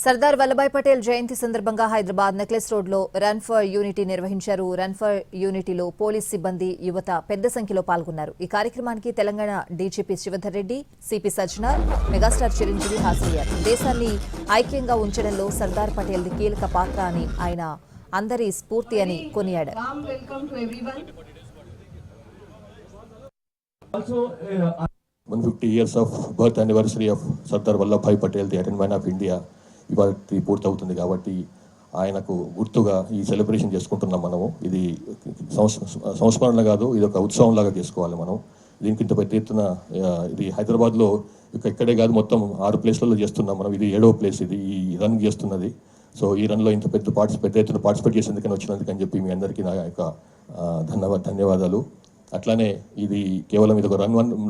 సర్దార్ వల్లభాయ్ పటేల్ జయంతి సందర్భంగా హైదరాబాద్ నెక్లెస్ రోడ్లో run for unity నిర్వహించారు. రన్ ఫర్ యూనిటీలో పోలీస్ సిబ్బంది, యువత పెద్ద సంఖ్యలో పాల్గొన్నారు. ఈ కార్యక్రమానికి Telangana DGP Shivadhar Reddy, CP Sajjanar, megastar Chiranjeevi హాజరయ్యారు. దేశాన్ని ఐక్యంగా ఉంచడంలో సర్దార్ పటేల్ది కీలక పాత్ర అని ఆయన అందరి స్ఫూర్తి అని కొనియాడారు. 150 years of birth anniversary of Sardar Vallabhbhai Patel, the Iron Man of India, ఇవాళ పూర్తవుతుంది. కాబట్టి ఆయనకు గుర్తుగా ఈ సెలబ్రేషన్ చేసుకుంటున్నాం. మనము ఇది సంస్మరణ కాదు, ఇది ఒక ఉత్సవంలాగా చేసుకోవాలి. మనం దీనికి ఇంత పెద్ద ఎత్తున ఇది హైదరాబాద్లో ఇక్కడే కాదు, మొత్తం 6 ప్లేస్లలో చేస్తున్నాం మనం. ఇది 7వ ప్లేస్ ఇది ఈ రన్ చేస్తున్నది. సో ఈ రన్లో ఇంత పెద్ద ఎత్తున పార్టిసిపేట్ చేసేందుకని వచ్చినందుకని చెప్పి మీ అందరికీ నా యొక్క ధన్యవాదాలు. అట్లానే ఇది కేవలం ఇది ఒక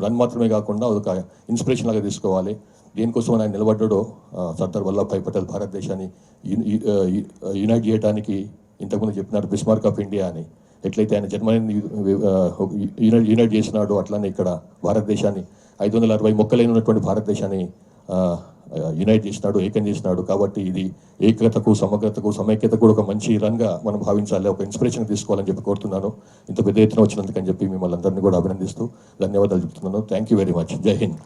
రన్ మాత్రమే కాకుండా ఒక ఇన్స్పిరేషన్ లాగా తీసుకోవాలి. దేనికోసం ఆయన నిలబడ్డాడో సర్దార్ వల్లభాయ్ పటేల్ భారతదేశాన్ని యునైట్ చేయడానికి ఇంతకుముందు చెప్పినారు బిస్మార్క్ ఆఫ్ ఇండియా అని. ఎట్లయితే ఆయన జర్మనీని యునైట్ చేసినాడో అట్లానే ఇక్కడ భారతదేశాన్ని 560 మొక్కలైన ఉన్నటువంటి భారతదేశాన్ని యునైట్ చేసినాడు, ఏకం చేసినాడు. కాబట్టి ఇది ఏకతకు, సమగ్రతకు, సమైక్యతకు కూడా ఒక మంచి రన్గా మనం భావించాలి, ఒక ఇన్స్పిరేషన్ తీసుకోవాలని చెప్పి కోరుతున్నాను. ఇంత పెద్ద ఎత్తున వచ్చినందుకని చెప్పి మిమ్మల్ని అందరినీ కూడా అభినందిస్తూ ధన్యవాదాలు చెప్తున్నాను. Thank you very much. జై హింద్.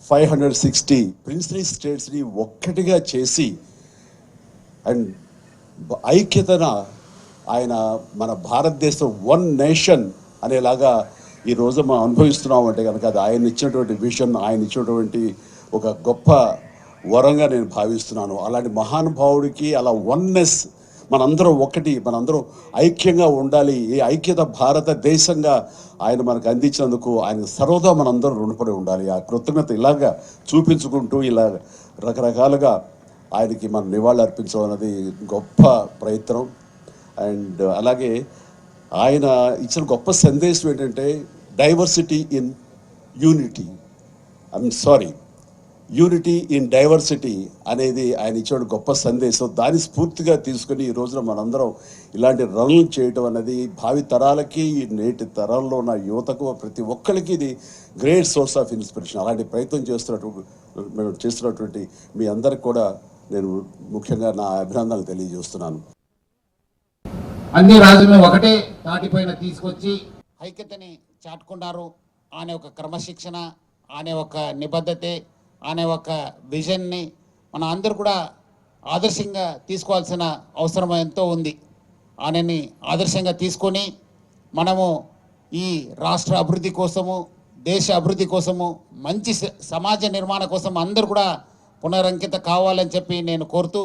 560 ప్రిన్స్లీ స్టేట్స్ని ఒక్కటిగా చేసి అండ్ ఐక్యతన ఆయన మన భారతదేశం వన్ నేషన్ అనేలాగా ఈరోజు మనం అనుభవిస్తున్నామంటే కనుక అది ఆయన ఇచ్చినటువంటి విజన్, ఆయన ఇచ్చినటువంటి ఒక గొప్ప వరంగా నేను భావిస్తున్నాను. అలాంటి మహానుభావుడికి అలా వన్నెస్ మనందరం ఒకటి, మనందరం ఐక్యంగా ఉండాలి. ఈ ఐక్యత భారతదేశంగా ఆయన మనకు అందించినందుకు ఆయన సర్వదా మనందరం రుణపడి ఉండాలి. ఆ కృతజ్ఞత ఇలాగా చూపించుకుంటూ ఇలా రకరకాలుగా ఆయనకి మనం నివాళులు అర్పించడం అనేది గొప్ప ప్రయత్నం. అండ్ అలాగే ఆయన ఇచ్చిన గొప్ప సందేశం ఏంటంటే diversity in unity, unity in diversity అనేది ఆయన ఇచ్చిన గొప్ప సందేశం. దాని స్ఫూర్తిగా తీసుకుని ఈ రోజున మనందరం ఇలాంటి రన్లు చేయటం అనేది భావి తరాలకి, నేటి తరాల్లో ఉన్న యువతకు, ప్రతి ఒక్కరికి ఇది గ్రేట్ సోర్స్ ఆఫ్ ఇన్స్పిరేషన్. అలాంటి ప్రయత్నం చేస్తున్నటువంటి మీ అందరికి కూడా నేను ముఖ్యంగా నా అభినందనలు తెలియజేస్తున్నాను. అన్ని రాజులను ఒకటే తాటిపైన తీసుకొచ్చి ఐక్యతని చాటుకున్నారు. అనే ఒక క్రమశిక్షణ, అనే ఒక నిబద్ధతే, అనే ఒక విజన్ని మన అందరూ కూడా ఆదర్శంగా తీసుకోవాల్సిన అవసరం ఎంతో ఉంది. ఆయనని ఆదర్శంగా తీసుకొని మనము ఈ రాష్ట్ర అభివృద్ధి కోసము, దేశ అభివృద్ధి కోసము, మంచి సమాజ నిర్మాణ కోసం అందరూ కూడా పునరంకిత కావాలని చెప్పి నేను కోరుతూ